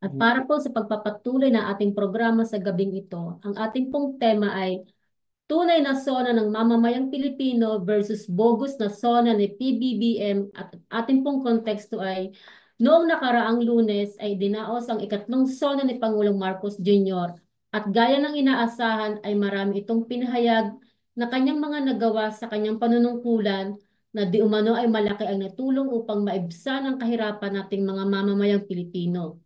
At para po sa pagpapatuloy ng ating programa sa gabing ito, ang ating pong tema ay tunay na SONA ng mamamayang Pilipino versus bogus na SONA ni PBBM, at ating pong konteksto ay noong nakaraang Lunes ay dinaos ang ikatlong SONA ni Pangulong Marcos Jr. At gaya ng inaasahan ay marami itong pinahayag na kanyang mga nagawa sa kanyang panunungkulan na di umano ay malaki ang natulong upang maibsan ang kahirapan nating mga mamamayang Pilipino.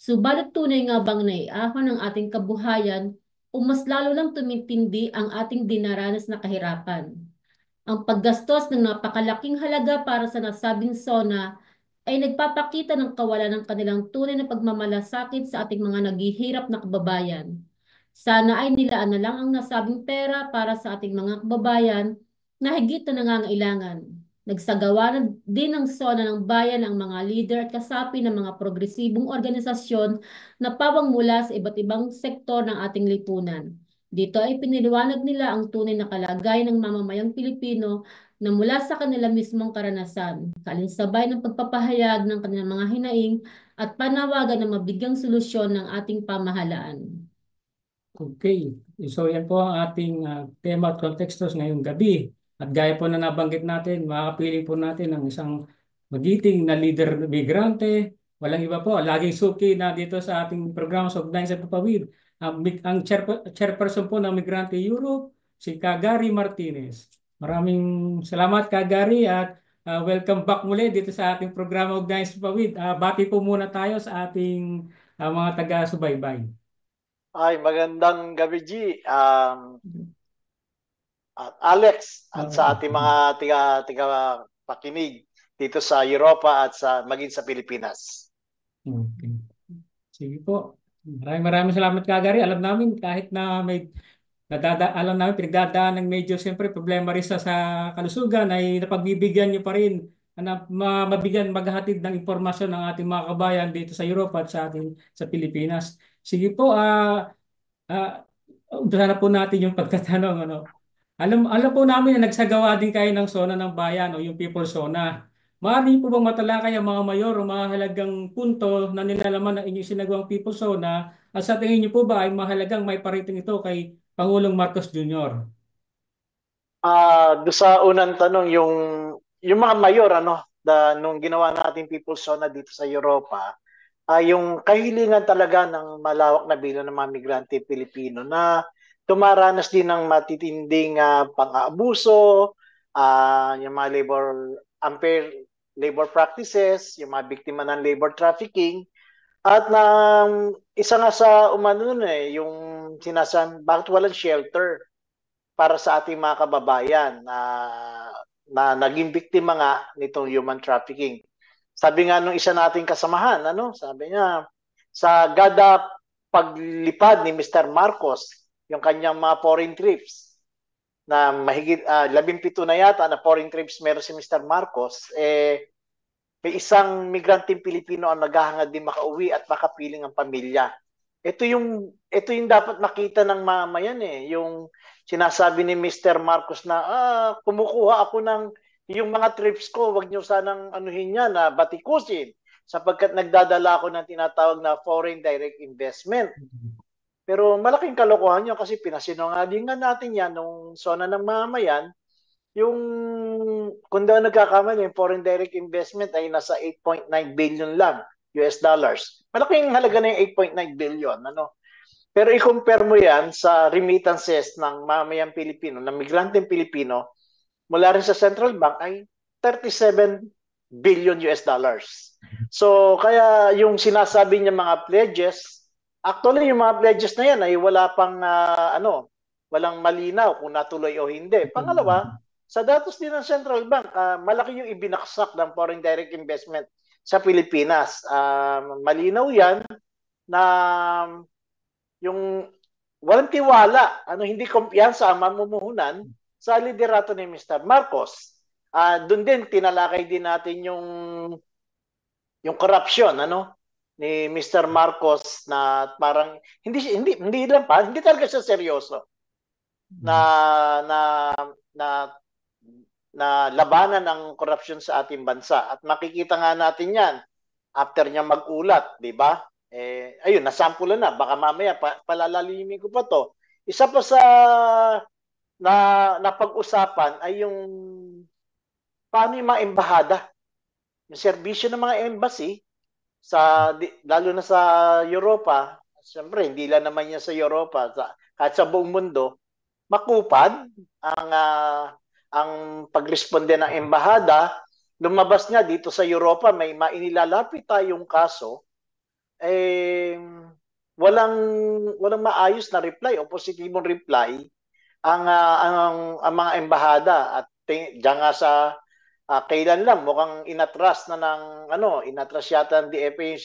Subalit tunay nga bang naiahon ng ating kabuhayan o mas lalo lang tumitindi ang ating dinaranas na kahirapan? Ang paggastos ng napakalaking halaga para sa nasabing SONA ay nagpapakita ng kawalan ng kanilang tunay na pagmamalasakit sa ating mga naghihirap na kababayan. Sana ay nilaan na lang ang nasabing pera para sa ating mga kababayan na higit na nangangailangan. Nagsagawa na din ng SONA ng bayan ang mga leader at kasapi ng mga progresibong organisasyon na pawang mula sa iba't ibang sektor ng ating lipunan. Dito ay piniliwanag nila ang tunay na kalagayan ng mamamayang Pilipino na mula sa kanila mismong karanasan, kalinsabay ng pagpapahayag ng kanilang mga hinaing at panawagan na mabigyang solusyon ng ating pamahalaan. Okay. So yan po ang ating tema at kontekstos ngayong gabi. At gaya po na nabanggit natin, makakapili po natin ng isang magiting na leader migrante. Walang iba po, laging suki na dito sa ating programa sa Ugnayan sa Papawid. Ang chairperson po ng Migrante Europe, si Kagari Martinez. Maraming salamat Kagari at welcome back muli dito sa ating programa Ugnayan sa Papawid. Bati po muna tayo sa ating mga taga-subaybay. Ay, magandang gabi, G. At Alex, at sa ating mga pakinig dito sa Europa at maging sa Pilipinas. Okay. Sige po. Maraming salamat Kagari. Alam namin kahit na may alam namin pinagdadaan ng medyo siyempre problema rin sa kalusugan ay napagbibigyan niyo pa rin na mabigyan maghahatid ng impormasyon ng ating mga kabayan dito sa Europa at sa ating sa Pilipinas. Sige po, umpisahan na po natin yung pagtatanong ano. Alam po namin na nagsagawa din kayo ng SONA ng bayan o yung People SONA. Maaari po bang matalakay ang mga mayor o mga halagang punto na nilalaman ng inyong sinagawang People SONA at sa tingin niyo po ba ay mahalagang may pariting ito kay Pangulong Marcos Jr.? Doon sa unang tanong, yung mga mayor, nung ginawa natin People's Zone dito sa Europa, yung kahilingan talaga ng malawak na bilang ng mga migrante Pilipino na tumaranas din ng matitinding pang-aabuso, yung mga unfair labor practices, yung mga biktima ng labor trafficking, at isa nga sa umano nun yung bakit walang shelter para sa ating mga kababayan na naging biktima nga nitong human trafficking. Sabi nga nung isa nating kasamahan, sabi niya, sa gada paglipad ni Mr. Marcos, yung kanyang mga foreign trips, na mahigit 17 na yata na foreign trips meron si Mr. Marcos, may isang migranteng Pilipino ang naghahangad din makauwi at makapiling ang pamilya. Ito yung dapat makita ng mamayan yung sinasabi ni Mr. Marcos na kumukuha ako ng yung mga trips ko, wag niyo sanang anuhin yan na batikusin sapagkat nagdadala ako ng tinatawag na foreign direct investment. Pero malaking kalokohan yun kasi pinasinungalingan natin yan nung SONA ng mamayan. Yung kung daw nagkakamali, yung foreign direct investment ay nasa 8.9 billion lang US dollars. Malaking halaga na yung 8.9 billion. Pero i-compare mo yan sa remittances ng mamayang Pilipino, ng migranteng Pilipino, mula rin sa central bank ay 37 billion US dollars. So, kaya yung sinasabi niya mga pledges, actually yung mga pledges na yan ay wala pang, walang malinaw kung natuloy o hindi. Pangalawa, sa datos din ng central bank, malaki yung ibinaksak ng foreign direct investment sa Pilipinas. Malinaw yan na yung walang tiwala, hindi kumpiyansa ang mamumuhunan sa liderato ni Mr. Marcos. Doon din tinalakay din natin yung corruption ni Mr. Marcos na parang hindi lang pa, hindi talaga siya seryoso na na na na labanan ng corruption sa ating bansa. At makikita nga natin 'yan after niya mag-ulat, 'di ba? Ayun, nasampulan na. Baka mamaya palalalimin ko pa to. Isa pa sa na napag-usapan ay yung paano yung mga embahada, yung serbisyo ng mga embassy lalo na sa Europa. Siyempre, hindi lang naman yan sa Europa, kahit sa buong mundo, makupad ang pagresponde ng embahada. Lumabas nga dito sa Europa, may mainilalapit tayong kaso, walang maayos na reply o positibong reply ang mga embahada. At diyan nga sa kailan lang mukhang inatras yata ng DFA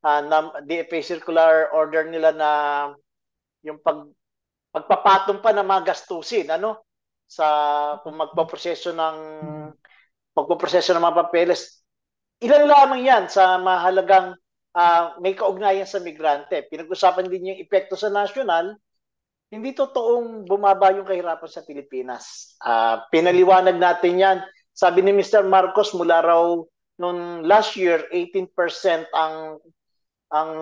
yung DFA circular order nila na yung pagpapatong pa ng mga gastusin sa kung pagpoproseso ng mga papeles. Ilan lamang yan sa mahalagang may kaugnayan sa migrante. Pinag-usapan din yung epekto sa national. Hindi totoong bumaba yung kahirapan sa Pilipinas. Pinaliwanag natin yan. Sabi ni Mr. Marcos, mula raw noong last year, 18% ang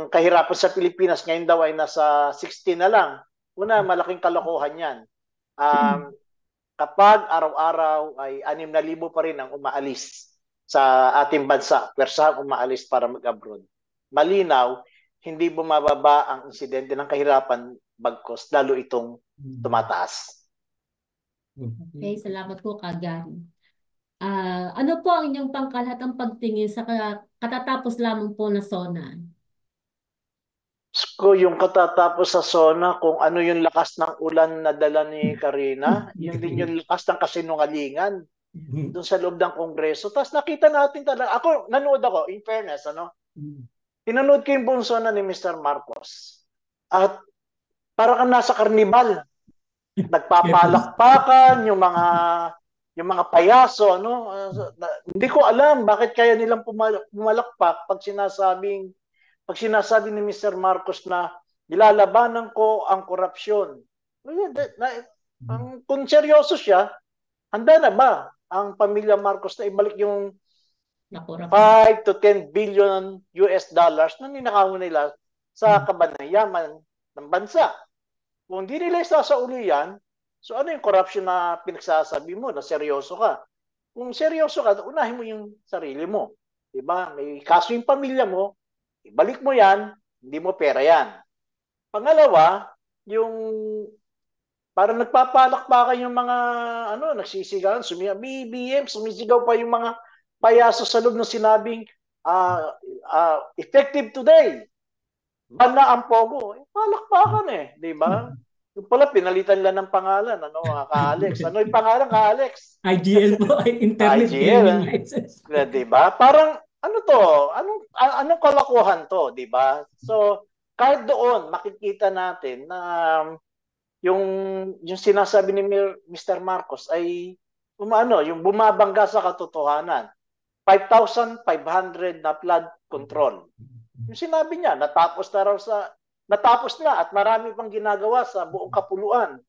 kahirapan sa Pilipinas. Ngayon daw ay nasa 16 na lang. Una, malaking kalokohan yan. Kapag araw-araw ay 6,000 pa rin ang umaalis sa ating bansa, persahang umaalis para mag-abroad. Malinaw, hindi bumababa ang insidente ng kahirapan, bagkos lalo itong tumataas. Okay, salamat po, Kagari. Ano po ang inyong pangkalahatang pagtingin sa katatapos lamang po na SONA? Yung katatapos sa SONA, kung ano yung lakas ng ulan na dala ni Karina, yun din yung lakas ng kasinungalingan doon sa loob ng Kongreso. Tapos nakita natin talaga, nanood ako, in fairness, pinanood ko yung buong SONA ni Mr. Marcos. At para kang nasa karnibal. Nagpapalakpakan yung mga payaso, hindi ko alam bakit kaya nilang pumalakpak pag sinasabi ni Mr. Marcos na nilalabanan ko ang korupsyon. Kung seryoso siya, handa na ba ang pamilya Marcos na ibalik yung 5 to 10 billion US dollars na ninakaw nila sa kabanayaman ng bansa? Kung hindi nila isasauli yan, so ano yung corruption na pinagsasabi mo na seryoso ka? Kung seryoso ka, unahin mo yung sarili mo. Diba? May kaso yung pamilya mo, ibalik mo yan, hindi mo pera yan. Pangalawa, yung parang nagpapalakpakan yung mga nagsisigaw, BBM, sumisigaw pa yung mga payaso sa loob ng sinabing effective today. Ban na ang Pogo. Palakpakan di ba? Yung pala, pinalitan lang ng pangalan. Ka-Alex. Ano yung pangalan, Ka-Alex? IGL po, Internet Gaming License. Di ba? Parang, anong kalokohan to, di ba? So, kahit doon, makikita natin na yung sinasabi ni Mr. Marcos ay yung bumabangga sa katotohanan. 5,500 na flood control. Yung sinabi niya, natapos na at marami pang ginagawa sa buong kapuluan.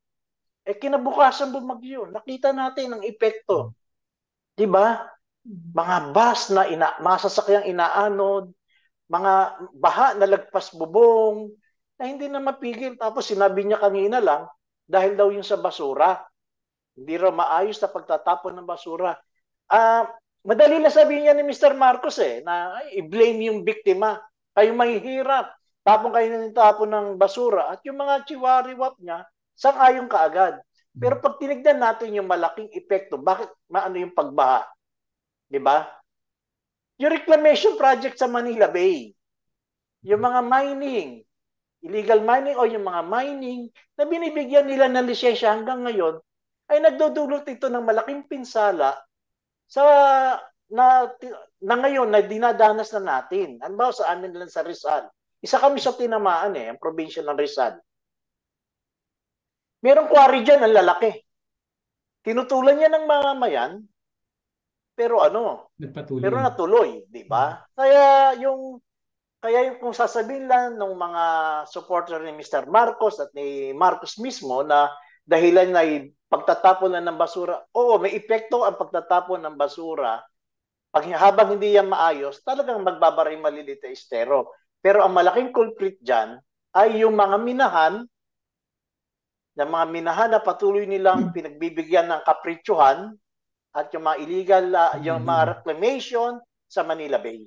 Kinabukasan bumagyo. Nakita natin ang epekto. Di ba? Mga bus na mga sasakyang inaanod, mga baha na lagpas bubong, na hindi na mapigil. Tapos sinabi niya kanina lang, dahil daw yung sa basura. Hindi raw maayos na pagtatapon ng basura. Madali na sabihin niya ni Mr. Marcos na i-blame yung biktima. Kayo mahihirap. Tapon kayo ng basura. At yung mga chiwariwap niya, sang-ayon kaagad. Pero pag tinignan natin yung malaking epekto, bakit maano yung pagbaha? Diba? Yung reclamation project sa Manila Bay, yung mga mining, illegal mining o yung mga mining na binibigyan nila ng lisensya hanggang ngayon, ay nagdudulot ito ng malaking pinsala na ngayon na dinadanas na natin. Ano ba sa amin lang sa Rizal? Isa kami sa tinamaan ang probinsya ng Rizal. Merong quarry dyan, ang lalaki. Tinutulan niya ng mamamayan, pero pero natuloy, di ba? Kaya yung kung sasabihin lang ng mga supporter ni Mr. Marcos at ni Marcos mismo na dahilan ay pagtatapon na ng basura, oo, may epekto ang pagtatapon ng basura. Habang hindi yan maayos, talagang magbabaray maliliit na estero. Pero ang malaking culprit dyan ay yung mga minahan na patuloy nilang pinagbibigyan ng kapritsyohan at yung mga illegal, yung mga reclamation sa Manila Bay.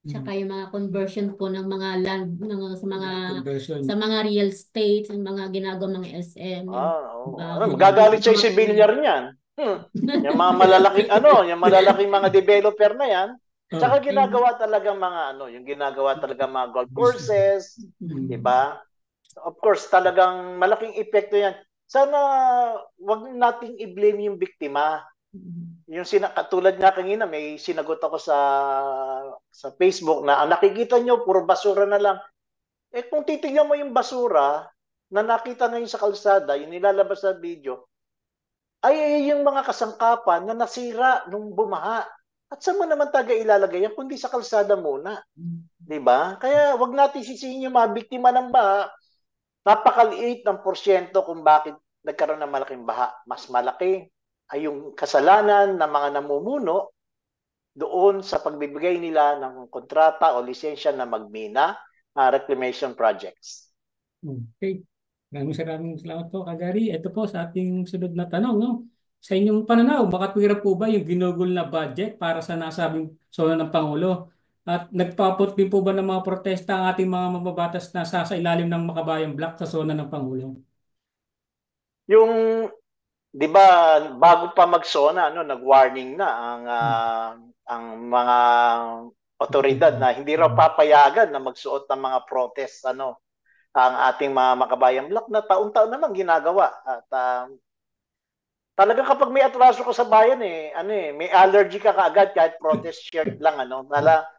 Tsaka yung mga conversion po ng mga land Conversion. sa mga real estate, yung mga ginagawa ng SM. Magagalit siya si Villar niyan. Yung mga malalaking yung malalaking mga developer na yan. Tsaka ginagawa talaga yung ginagawa talaga mga golf courses, 'di ba? Of course, talagang malaking epekto 'yan. Sana wag nating i-blame yung biktima. Yung katulad nga kanina, may sinagot ako sa Facebook na nakikita nyo, puro basura na lang. Kung titignan mo yung basura na nakita ngayon sa kalsada, yung nilalabas sa video, ay yung mga kasangkapan na nasira nung bumaha. At saan mo naman taga ilalagay yan, kundi sa kalsada muna. Diba? Kaya wag natin sisihin yung mga biktima ng baha. Napakaliit ng porsyento kung bakit nagkaroon ng malaking baha. Mas malaki ay yung kasalanan ng mga namumuno doon sa pagbibigay nila ng kontrata o lisensya na magmina, reclamation projects. Okay. Maraming salamat po, Kagari. Ito po sa ating sunod na tanong, no? Sa inyong pananaw, makatwira po ba yung ginugol na budget para sa nasabing sona ng Pangulo? At nagpapot din po ba ng mga protesta ang ating mga mababatas na sa ilalim ng Makabayang Block sa sona ng Pangulo? Yung, di ba, bago pa magsona, nag-warning na ang mga otoridad na hindi raw papayagan na magsuot ng mga protest, ang ating mga Makabayang Block na taon-taon naman ginagawa. At talagang kapag may atraso ka sa bayan, may allergy ka kaagad kahit protest shirt lang,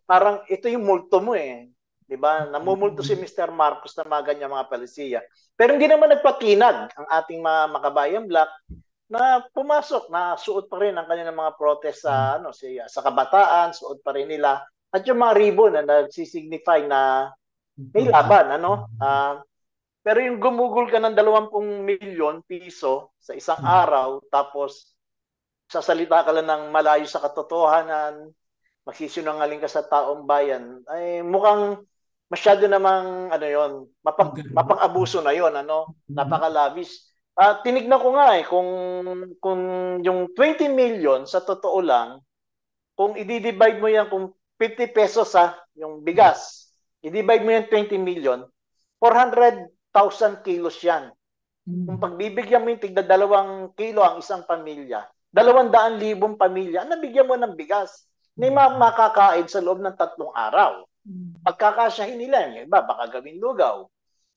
parang ito yung multo mo, 'di ba? Namumulto si Mr. Marcos na mga ganyan mga palisiya. Pero hindi naman nagpatinag ang ating mga Makabayang Block na pumasok, na suot pa rin ang kanilang mga protest sa kabataan, suot pa rin nila. At yung mga ribbon na nagsisignify na may laban, pero yung gumugol ka ng 20 milyon piso sa isang araw, tapos sasalita ka lang ng malayo sa katotohanan, magsisinungaling ka sa taong bayan, ay mukhang masyado namang mapang-abuso na yon, napaka-lavish. Tinignan ko nga kung yung 20 million sa totoo lang, kung i-divide mo yan, kung 50 pesos yung bigas, i-divide mo yung 20 million, 400,000 kilos yan. Kung pagbibigyan mo yung tigda 2 kilo ang isang pamilya, 200,000 pamilya, nabigyan mo ng bigas. May makakain sa loob ng 3 araw. Pagkakasyahin nila, yung iba, baka gawin lugaw.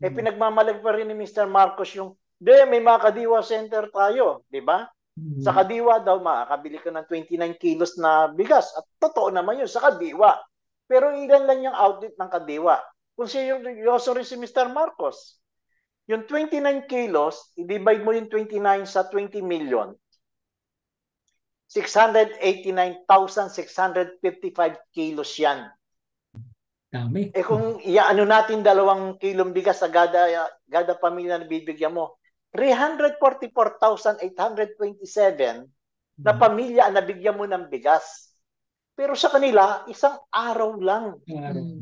Pinagmamalag pa rin ni Mr. Marcos yung, may mga Kadiwa Center tayo, di ba? Sa Kadiwa daw, makakabili ka ng 29 kilos na bigas. At totoo naman yun, sa Kadiwa. Pero ilan lang yung outlet ng Kadiwa. Kung seryoso rin si Mr. Marcos, yung 29 kilos, i-divide mo yung 29 sa 20 million, 689,655 kilos yan. Dami. Kung natin 2 kilong bigas sa gada pamilya na bibigyan mo, 344,827 na pamilya ang nabigyan mo ng bigas. Pero sa kanila, isang araw lang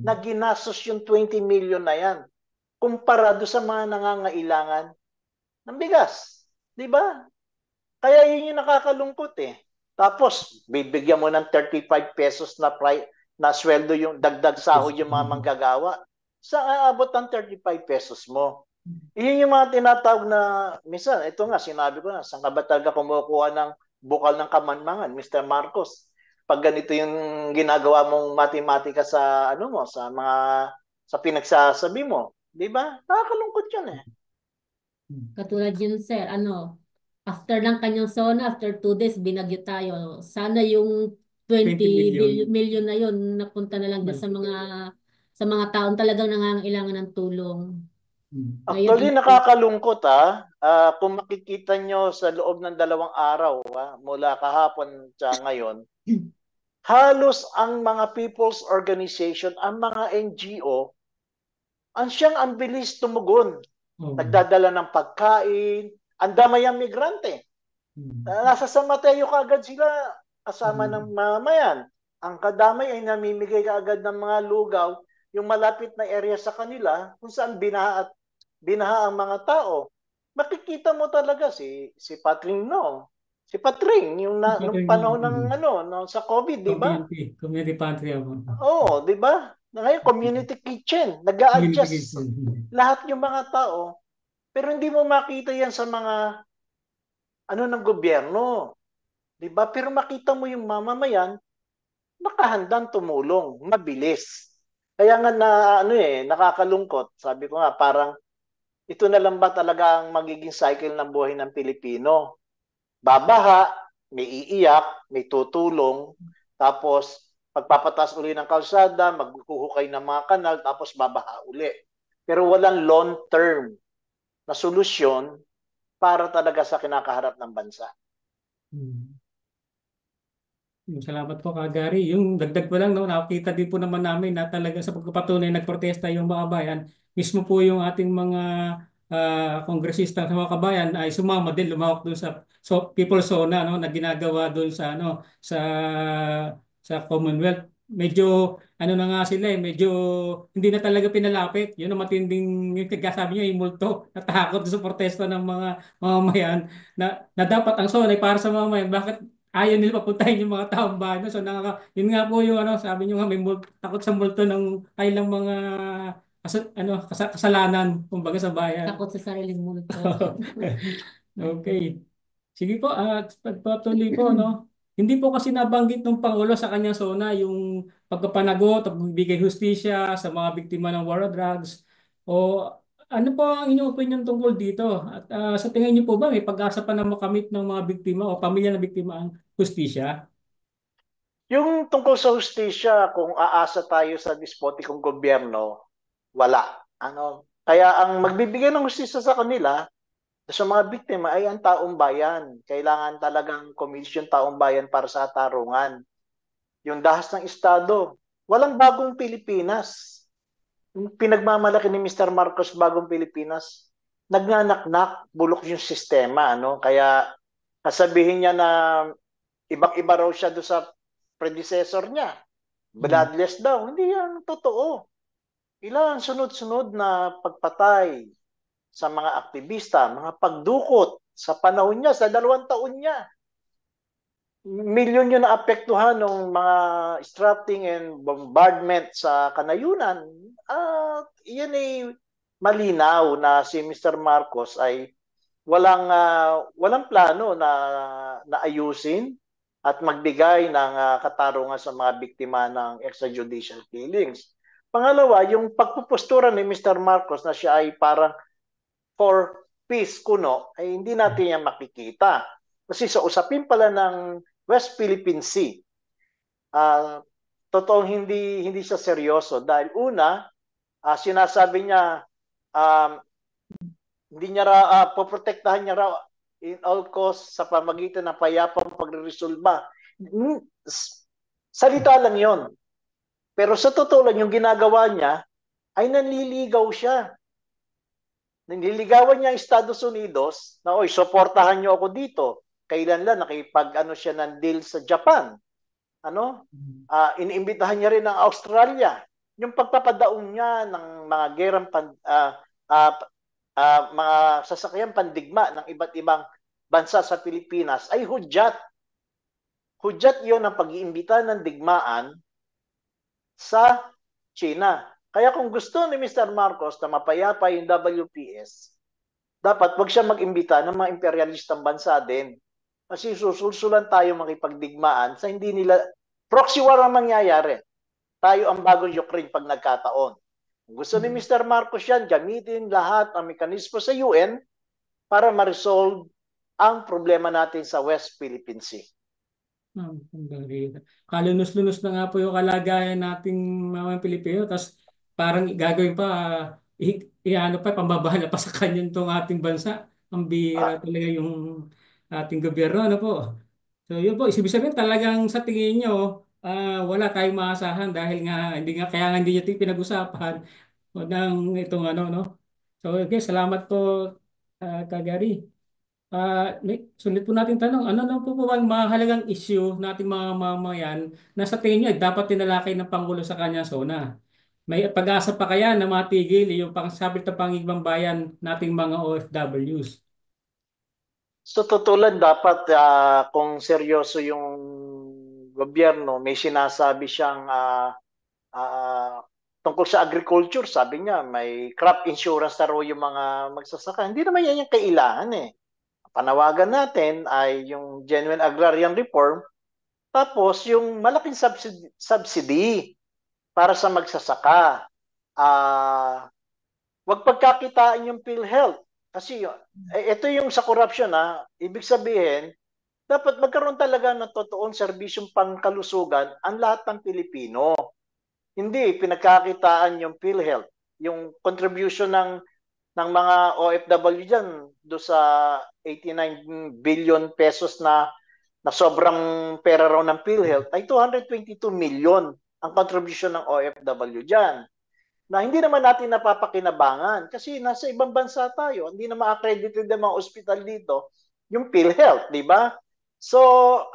na ginastos yung 20 million na yan kumparado sa mga nangangailangan ng bigas. Di ba? Kaya yun yung nakakalungkot Tapos, bibigyan mo ng 35 pesos na sweldo yung dagdag sahod yung mga manggagawa. Saan aabot ang 35 pesos mo? Iyon yung mga tinatawag na, minsan, ito nga, sinabi ko na, saan ka ba talaga kumukuha ng bukal ng kamanmangan, Mr. Marcos? Pag ganito yung ginagawa mong matematika sa sa pinagsasabi mo, di ba? Nakakalungkot yan Katulad yun, sir, after ng kanyang sona, after 2 days, binagyo tayo. Sana yung 20 million na yun napunta na lang sa mga taong talagang nangangailangan ng tulong. Actually, nakakalungkot kung makikita nyo sa loob ng 2 araw mula kahapon sa ngayon, halos ang mga people's organization, ang mga NGO, ang bilis tumugon. Nagdadala ng pagkain, ang damay ang migrante. Nasa San Mateo kaagad sila kasama ng mamayan. Ang kadamay ay namimigay kaagad ng mga lugaw yung malapit na area sa kanila kung saan binaha ang mga tao. Makikita mo talaga si Patring no. Si Patring yung nung panahon ng sa COVID, di ba? Community pantry ako. Oo, di ba? Ngayon community kitchen, Community nag-a-adjust kitchen. lahat yung mga tao. Pero hindi mo makita yan sa mga ng gobyerno, 'di ba? Pero makita mo yung mamamayan nakahandang tumulong, mabilis. Kaya nga nakakalungkot. Sabi ko nga parang ito na lang ba talaga ang magiging cycle ng buhay ng Pilipino? Babaha, may iiyak, may tutulong, tapos pagpapatas uli ng kalsada, maghuhukay ng mga kanal, tapos babaha uli. Pero walang long term na solusyon para talaga sa kinakaharap ng bansa. Salamat po, Kagari. Yung dagdag ko lang, no, nakita din po naman namin na talaga sa pagpapatunay nagprotesta yung mga kabayan, mismo po yung ating mga kongresista sa mga kabayan ay sumama din, lumawak doon sa People's Zona, no, na ginagawa doon sa sa Commonwealth. Medyo na nga sila medyo hindi na talaga pinalapit. Yun ang matinding yung sabi niya, yung multo, natakot sa protesta ng mga mamamayan na dapat ang zona ay para sa mamamayan. Bakit ayaw nila papuntahin yung mga taong bayan? No? So yun nga po yung sabi niyo nga may takot sa multo ng kailang mga kasalanan kumbaga sa bayan. Takot sa sariling multo. Okay. Sige po, at pagpatuloy po, no? Hindi po kasi nabanggit ng Pangulo sa kanyang SONA yung pagpapanagot at pagbibigay hustisya sa mga biktima ng war on drugs. O ano po ang inyong opinion tungkol dito? At sa tingin niyo po ba may pag-asa pa na makamit ng mga biktima o pamilya ng biktima ang hustisya? Yung tungkol sa hustisya, kung aasa tayo sa despotikong gobyerno, wala. Kaya ang magbibigay ng hustisya sa kanila, sa mga biktima ay ang taong bayan. Kailangan talagang komisyon taong bayan para sa tarungan. Yung dahas ng Estado, walang bagong Pilipinas. Yung pinagmamalaki ni Mr. Marcos bagong Pilipinas, nagnganaknak, bulok yung sistema. Kaya kasabihin niya na ibang-iba raw siya doon sa predecessor niya. Bloodless daw. Hindi yan totoo. Ilan sunod-sunod na pagpatay sa mga aktivista, mga pagdukot sa panahon niya, sa 2 taon niya. Milyon yun na apektuhan ng mga strafing and bombardment sa kanayunan. At iyan ay malinaw na si Mr. Marcos ay walang plano na ayusin at magbigay ng katarungan sa mga biktima ng extrajudicial killings. Pangalawa, yung pagpupustura ni Mr. Marcos na siya ay parang for peace kuno, ay hindi natin yan makikita. Kasi sa usapin pala ng West Philippine Sea, totoong hindi siya seryoso. Dahil una, sinasabi niya, hindi niya poprotektahan niya raw in all costs sa pamagitan ng payapang pagreresolba. Salita lang yon. Pero sa totoo lang, yung ginagawa niya, ay nanliligaw siya. Nililigawan niya ang Estados Unidos na, oy, suportahan niyo ako dito. Kailan lang nakipag-ano siya ng deal sa Japan. Iniimbitahan niya rin ang Australia. Yung pagpapadaong niya ng mga gerang mga sasakyang pandigma ng iba't ibang bansa sa Pilipinas ay hudyat. Hudyat yon ang pag-iimbita ng digmaan sa China. Kaya kung gusto ni Mr. Marcos na mapayapa yung WPS, dapat wag siya mag-imbita ng mga imperialistang bansa din. Kasi susulsulan tayo makipagdigmaan sa hindi nila, proxy war ang mangyayari. Tayo ang bagong Ukraine pag nagkataon. Kung gusto ni Mr. Marcos yan, gamitin lahat ang mekanismo sa UN para ma-resolve ang problema natin sa West Philippine Sea. Kalunos-lunos na nga po yung kalagayan nating mga Pilipino, tapos parang gagawin pa, pambabahala pa sa kanya itong ating bansa. Ang bihira talaga yung ating gobyerno, ano po. So yun po, ibig sabihin talagang sa tingin nyo, wala tayong maasahan dahil nga, kaya nga hindi nyo ito pinag-usapan ng itong no. So okay, salamat po, Kagari. Sulit po natin tanong, ano lang po ang mahalagang issue nating mga mamamayan na sa tingin nyo ay dapat tinalakay ng Pangulo sa kanyang SONA? may pag-asa pa kaya na matigil yung pangsabit na pangibang bayan nating mga OFWs? So tutulan dapat kung seryoso yung gobyerno, may sinasabi siyang ah, tungkol sa agriculture, sabi niya may crop insurance na raw yung mga magsasaka. Hindi naman yan yung kailangan eh. Panawagan natin ay yung genuine agrarian reform, tapos yung malaking subsidy para sa magsasaka. Wag pagkakitaan yung PhilHealth. Kasi ito yung sa corruption ibig sabihin, dapat magkaroon talaga ng totoong serbisyong pangkalusugan ang lahat ng Pilipino. Hindi pinagkakitaan yung PhilHealth, yung contribution ng mga OFW diyan do sa 89 billion pesos na sobrang pera raw ng PhilHealth ay 222 million ang contribution ng OFW diyan na hindi naman natin napapakinabangan kasi nasa ibang bansa tayo, hindi na ma-accredited ng mga ospital dito, yung PhilHealth, di ba? So,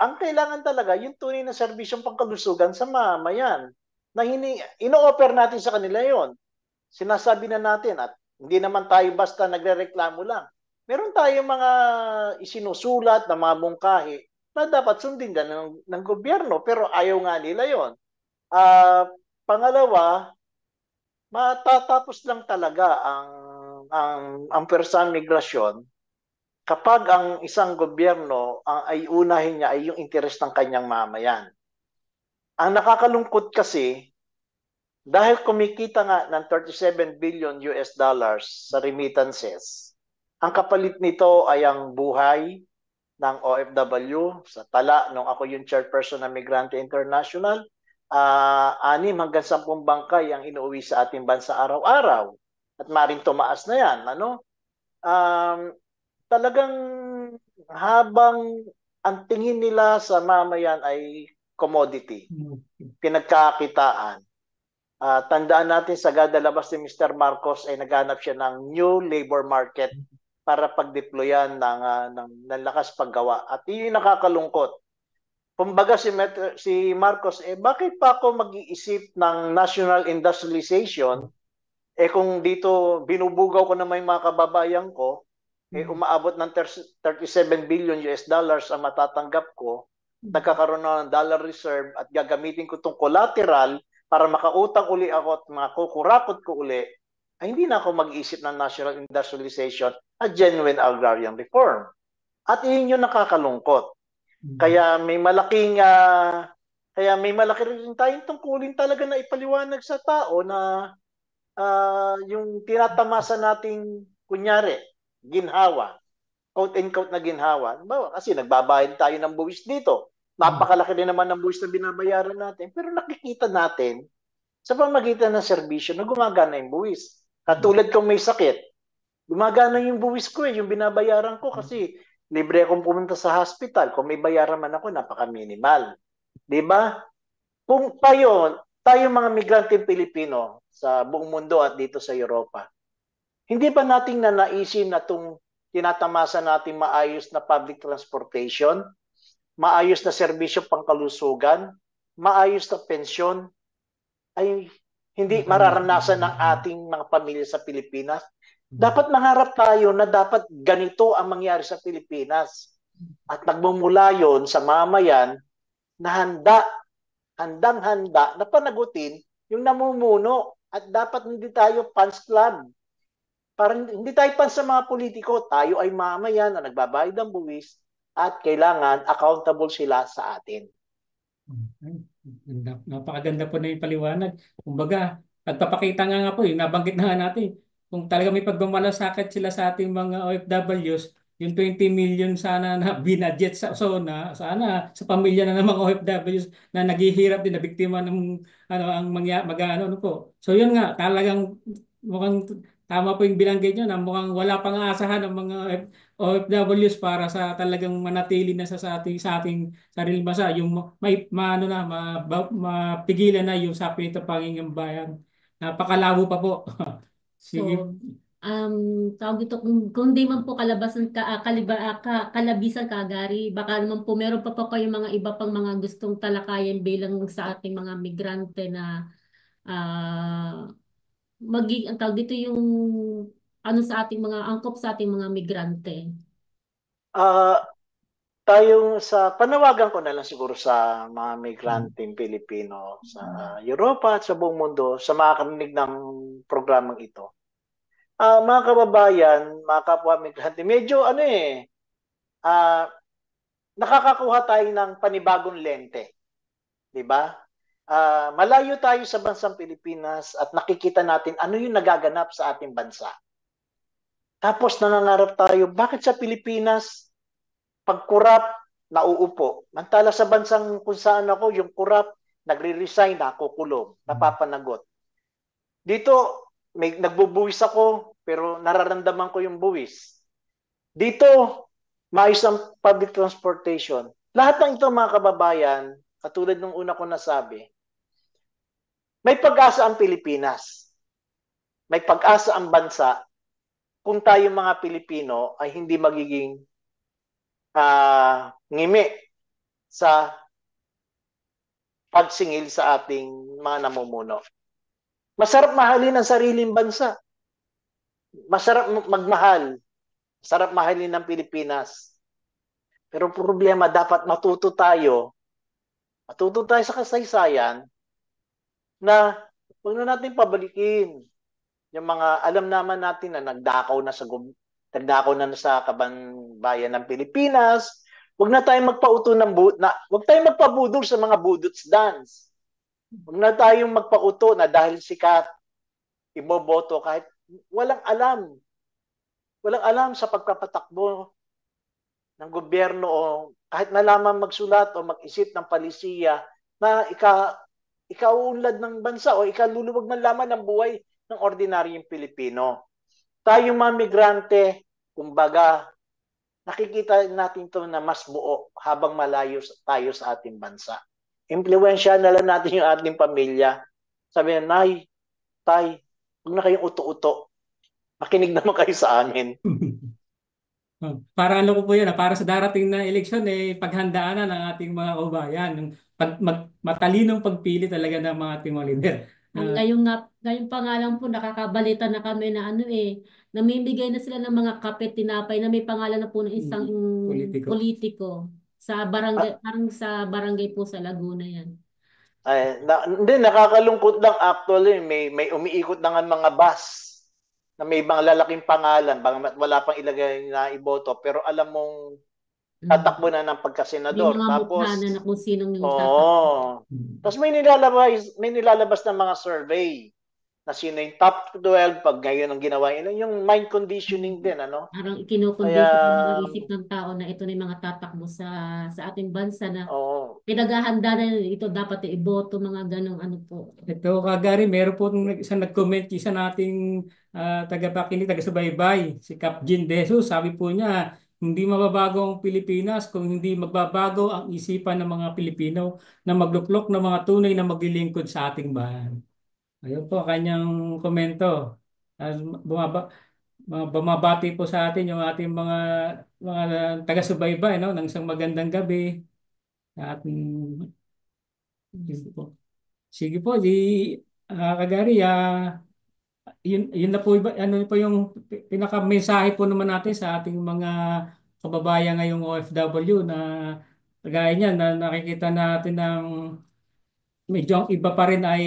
ang kailangan talaga, yung tunay na serbisyong pangkalusugan sa mamayan, na ino-offer natin sa kanila yon. Sinasabi na natin at hindi naman tayo basta nagrereklamo lang. Meron tayong mga isinusulat na mga mungkahi na dapat sundin din ng gobyerno pero ayaw nga nila yon. Pangalawa, matatapos lang talaga ang persang migrasyon kapag ang isang gobyerno ay unahin niya ay yung interes ng kanyang mamayan. Ang nakakalungkot kasi dahil kumikita nga ng 37 billion US dollars sa remittances, ang kapalit nito ay ang buhay ng OFW sa tala nung ako yung chairperson ng Migrante International. 6 hanggang 10 bangkay ang inuwi sa ating bansa araw-araw. At maring tumaas na yan. Talagang habang ang tingin nila sa mamayan ay commodity, pinagkakitaan. Tandaan natin sa gadalabas ni Mr. Marcos ay naghanap siya ng new labor market para pagdeployan ng lakas paggawa. At yun yung nakakalungkot. Kumbaga si Marcos, bakit pa ako mag-iisip ng national industrialization kung dito binubugaw ko naman yung mga kababayan ko, umaabot ng 37 billion US dollars ang matatanggap ko, nagkakaroon na ng dollar reserve at gagamitin ko itong collateral para makautang uli ako at makukurakot ko uli, ay hindi na ako mag-iisip ng national industrialization at genuine agrarian reform. At iyon yung nakakalungkot. Kaya may malaki rin tayong tungkulin talaga na ipaliwanag sa tao na yung tinatamasa nating kunyari, ginhawa, quote-unquote na ginhawa. Kasi nagbabayad tayo ng buwis dito. Napakalaki din naman ng buwis na binabayaran natin. Pero nakikita natin sa pamagitan ng serbisyo na gumagana yung buwis. Katulad kung may sakit, gumagana yung buwis ko yung binabayaran ko kasi libre akong pumunta sa hospital. Kung may bayaran man ako, napaka-minimal. Diba? Kung tayo mga migrante Pilipino sa buong mundo at dito sa Europa, hindi ba nating nanaisin na itong tinatamasa natin maayos na public transportation, maayos na serbisyo pangkalusugan, maayos na pensyon, ay hindi mararanasan ng ating mga pamilya sa Pilipinas? Dapat mangarap tayo na dapat ganito ang mangyari sa Pilipinas. At nagmumula yon sa mamayan na handang-handa na panagutin yung namumuno. At dapat hindi tayo fans club. Parang hindi tayo fans sa mga politiko. Tayo ay mamayan na nagbabayad ng buwis at kailangan accountable sila sa atin. Napakaganda po na yung paliwanag. Kumbaga, nagpapakita nga po, yung nabanggit na nga natin, kung talaga may pagmamalasakit sila sa ating mga OFWs, yung 20 million sana na binadget sa SONA, sana sa pamilya na ng mga OFWs na naghihirap din, na biktima ng ano po. So yun nga, talagang mukhang tama po yung binanggit nyo na mukhang wala pang aasahan ng mga OFWs para sa talagang manatili na sa ating sariling bansa, yung mapigilan na yung sapi nito pangingambayan. Napakalabo pa po. Sige. So, tawag dito, kung di man po kalabisan kagari, baka naman po meron pa po kayong mga iba pang mga gustong talakayan bilang sa ating mga migrante na ah ang tawag dito yung ano sa ating mga angkop sa ating mga migrante. Ah, tayong sa panawagan ko na lang siguro sa mga migranteng Pilipino sa Europa at sa buong mundo sa makakarinig ng programang ito. Mga kababayan, mga kapwa migrante, medyo ah, nakakakuha tayo ng panibagong lente, 'di ba? Malayo tayo sa bansang Pilipinas at nakikita natin ano yung nagaganap sa ating bansa. Tapos nangangarap tayo, bakit sa Pilipinas pag kurap, nauupo. Mantala sa bansang kung saan ako, yung kurap, nagre-resign, nakukulong, napapanagot. Dito, nagbubuwis ako, pero nararamdaman ko yung buwis. Dito, maayos ang public transportation. Lahat ng ito, mga kababayan, katulad ng una ko nasabi, may pag-asa ang Pilipinas. May pag-asa ang bansa kung tayo mga Pilipino ay hindi magiging ngimi sa pagsingil sa ating mga namumuno. Masarap mahalin ang sariling bansa. Masarap magmahal. Masarap mahalin ng Pilipinas. Pero problema, dapat matuto tayo sa kasaysayan na huwag na natin pabalikin yung mga alam naman natin na nagdakaw na sa kabanbayan ng Pilipinas. Huwag na tayong magpauto ng huwag tayong magpabudol sa mga budots dance. Huwag na tayong magpauto na dahil sikat, iboboto kahit walang alam. Walang alam sa pagpapatakbo ng gobyerno o kahit na lamang magsulat o mag-isip ng palisiya na ikauunlad ng bansa o ikaluluwag man lamang ng buhay ng ordinaryong Pilipino. Tayong mga migrante, kumbaga, nakikita natin ito na mas buo habang malayo tayo sa ating bansa. Impluwensya na lang natin yung ating pamilya. Sabi na, Nay, Tay, huwag na kayong uto-uto. Makinig naman kayo sa amin. Para ano ko po yan, para sa darating na eleksyon, paghandaan na ng ating mga kababayan. Matalinong pagpili talaga ng mga ating mga leader. Ngayong pa nga lang po, nakakabalita na kami na namimigay na sila ng mga kape, tinapay na may pangalan na po ng isang politiko sa barangay, parang sa barangay po sa Laguna yan. Hindi, nakakalungkot lang actually. May umiikot na nga mga bus na may mga lalaking pangalan, wala pang ilagay na iboto, pero alam mong tatakbo na ng pagkasenador. May mga mukha na kung sinong yung tatakbo. Tapos may nilalabas na mga survey na sino yung top 12 pag ngayon ang ginawa. Yung mind conditioning din, ano? Parang kinocondition ng mga isip ng tao na ito na yung mga tatakbo sa ating bansa na pinaghahanda na ito dapat iboto, mga ganong ano po. Ito, Kagari, meron po isang nag-comment, isa nating taga-pakinig, taga-subaybay, si Cap Jean Desus. Sabi po niya, hindi mababago ang Pilipinas kung hindi magbabago ang isipan ng mga Pilipino na magluklok ng mga tunay na maglilingkod sa ating bayan. Ayun po, kanyang komento. Bumabati po sa atin yung ating mga taga-subaybay, no, ng isang magandang gabi. At sige po, Kagari, yun na po, ano po yung pinaka-mensahe po naman natin sa ating mga kababayan ngayong OFW na kagaya niyan na nakikita natin ng medyo ang iba pa rin ay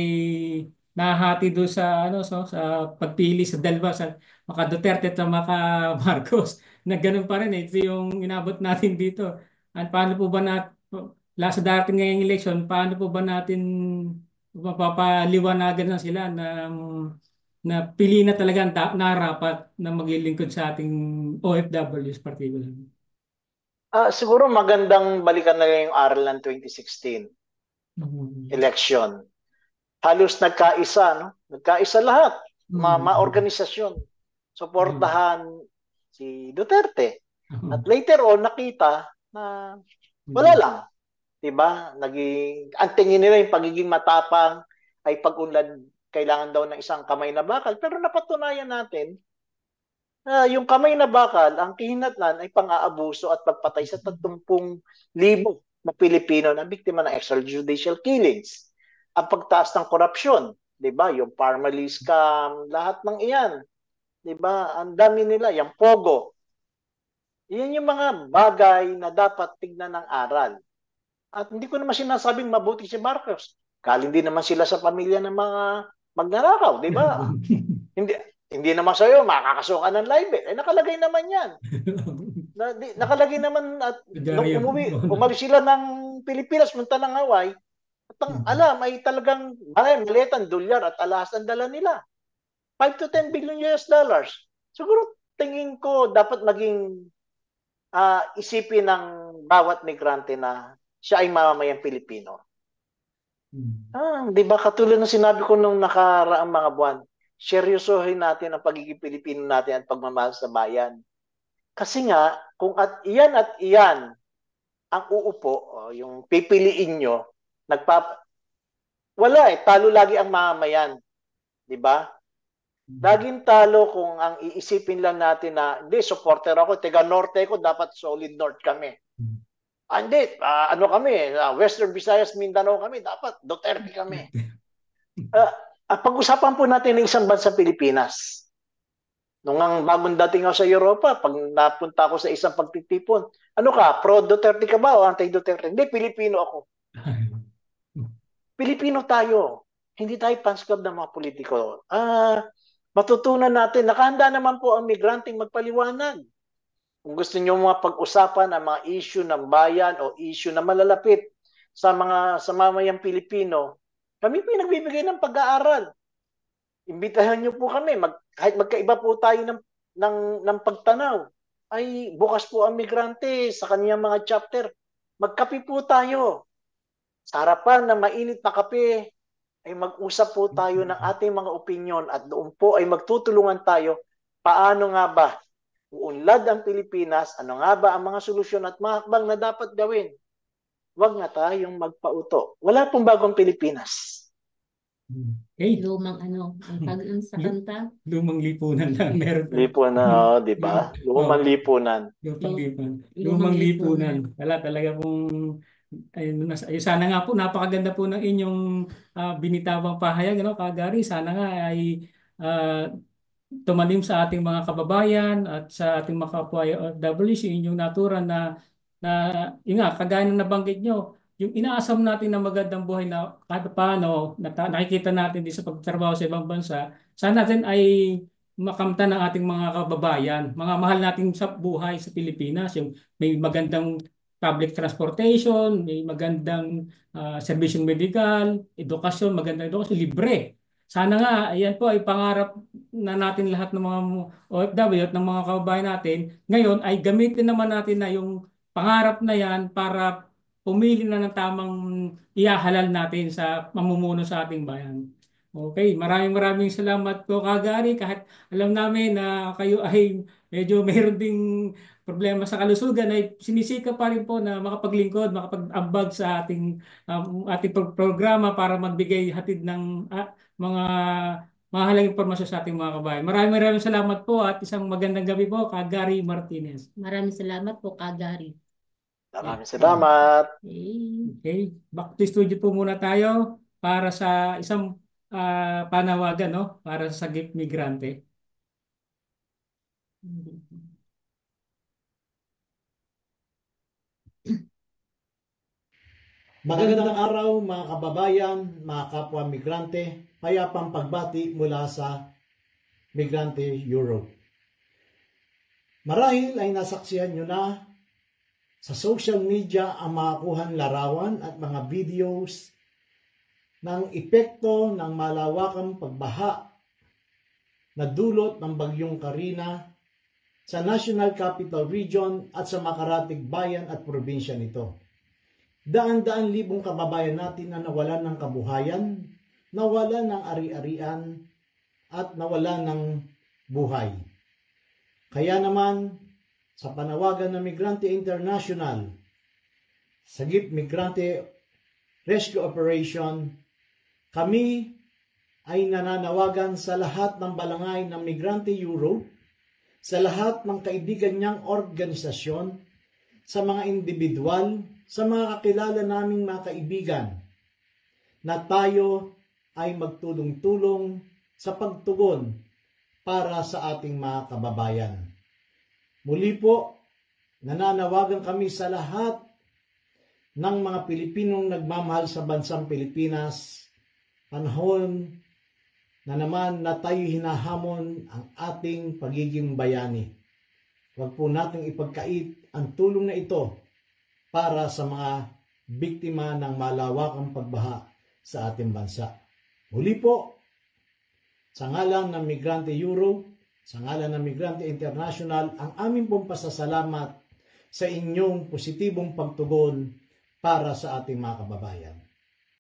nahati doon sa sa pagpili sa dalawa sa maka Duterte at maka Marcos na ganun pa rin ito yung inabot natin dito. At paano po ba sa darating ngayong election, paano po ba natin mapapaliwanagan na sila na pili na talaga narapat na maglilingkod sa ating OFWs particular? Siguro magandang balikan na yung aral ng 2016 election. Halos nagkaisa, no? Nagkaisa lahat, mga organisasyon. Suportahan si Duterte. At later on, nakita na wala lang. Diba? Ang tingin nila yung pagiging matapang ay pag-unlad, kailangan daw ng isang kamay na bakal. Pero napatunayan natin na yung kamay na bakal, ang kihinatnan ay pang-aabuso at pagpatay sa 30,000 na Pilipino na biktima ng extrajudicial killings. Ang pagtaas ng korupsyon, 'di ba? Yung Parmalee scam, lahat ng iyan, 'di ba? Ang dami nila, yung Pogo. Iyan yung mga bagay na dapat tignan ng aral. At hindi ko naman sinasabing mabuti si Marcos. Galing din naman sila sa pamilya ng mga magnanakaw, 'di ba? Hindi hindi naman sa'yo makakasukan ng libel. Eh nakalagay naman 'yan. Nakalagay naman at nung Diaryo. umalis sila ng Pilipinas, punta ng Hawaii, at ang alam ay talagang malitan, dolyar at alahas ang dala nila. 5 to 10 billion US dollars. Siguro tingin ko dapat maging isipin ng bawat migrante na siya ay mamamayang Pilipino. Di ba katulad ng sinabi ko nung nakaraang mga buwan, seryosohin natin ang pagiging Pilipino natin at pagmamahal sa bayan. Kasi nga, kung iyan ang uupo, yung pipiliin nyo, wala talo lagi ang mamamayan. Di ba? Laging talo kung ang iisipin lang natin na, hindi, supporter ako, taga Norte ko, dapat solid North kami. Hindi, ano kami, Western Visayas, Mindanao kami, dapat Duterte kami. Pag-usapan po natin ng isang bansa Pilipinas. Nung ang bagong dating ako sa Europa, pag napunta ako sa isang pagtitipon, ano ka, pro-Duterte ka ba o anti-Duterte? Hindi, Pilipino ako. Pilipino tayo. Hindi tayo fans club ng mga politiko. Matutunan natin, nakahanda naman po ang migranteng magpaliwanag. Kung gusto niyo mga pag-usapan ang mga issue ng bayan o issue na malalapit sa mamayang Pilipino, kami pinagbibigay ng pag-aaral. Imbitahan niyo po kami, kahit magkaiba po tayo ng pagtanaw, ay bukas po ang migrante sa kaniyang mga chapter. Magkape po tayo. Sa harapan ng mainit na kape, ay mag-usap po tayo ng ating mga opinyon at doon po ay magtutulungan tayo paano nga ba uunlad ang Pilipinas, ano nga ba ang mga solusyon at mga hakbang na dapat gawin. Huwag nga tayong magpauto. Wala pong bagong Pilipinas. Okay. Lumang ang tagin sa kanta. Lumang lipunan lang meron. Lipunan, di ba? Lumang lipunan. Lumang lipunan. Wala talaga pong sana nga po napakaganda po ng inyong binitawang pahayag, Kagari. Sana nga ay tumanim sa ating mga kababayan at sa ating mga kapwa OFW inyong naturan na kagaya ng nabanggit nyo, yung inaasam natin na magandang buhay na kahit paano nakikita natin din sa pagtrabaho sa ibang bansa, sana natin ay makamtan ng ating mga kababayan, mga mahal natin sa buhay sa Pilipinas, yung may magandang public transportation, may magandang serbisyong medikal, magandang edukasyon, libre. Sana nga, ayan po ay pangarap na natin lahat ng mga OFW at ng mga kababayan natin. Ngayon ay gamitin naman natin na yung pangarap na yan para pumili na ng tamang ihahalal natin sa mamumuno sa ating bayan. Okay, maraming salamat po Kagari. Kahit alam namin na kayo ay medyo mayroon ding problema sa kalusugan, ay sinisika pa rin po na makapaglingkod, makapag-ambag sa ating programa para magbigay hatid ng mga mahalagang impormasyon sa ating mga kabayan. Maraming salamat po at isang magandang gabi po, Kagari Martinez. Maraming salamat po, Kagari. Maraming salamat. Okay, back to studio po muna tayo para sa isang panawagan, para sa Sagip Migrante. Magandang araw mga kababayan, mga kapwa migrante, payapang pagbati mula sa Migrante Europe. Marahil ay nasaksihan nyo na sa social media ang mga kuhang larawan at mga videos ng epekto ng malawakang pagbaha na dulot ng bagyong Karina sa National Capital Region at sa makaratig bayan at probinsya nito. Daan-daan libong kababayan natin na nawalan ng kabuhayan, nawalan ng ari-arian, at nawalan ng buhay. Kaya naman, sa panawagan ng Migrante International, Sagip Migrante Rescue Operation, kami ay nananawagan sa lahat ng balangay ng Migrante Europe, sa lahat ng kaibigan niyang organisasyon, sa mga individual, sa mga kakilala naming mga kaibigan, na tayo ay magtulong-tulong sa pagtugon para sa ating mga kababayan. Muli po, nananawagan kami sa lahat ng mga Pilipinong nagmamahal sa bansang Pilipinas, panahon na naman na tayo hinahamon ang ating pagiging bayani. Huwag po nating ipagkait ang tulong na ito para sa mga biktima ng malawakang pagbaha sa ating bansa. Muli po, sa ngalan ng Migrante Europe, sa ngalan ng Migrante International, ang aming pong pasasalamat sa inyong positibong pagtugon para sa ating mga kababayan.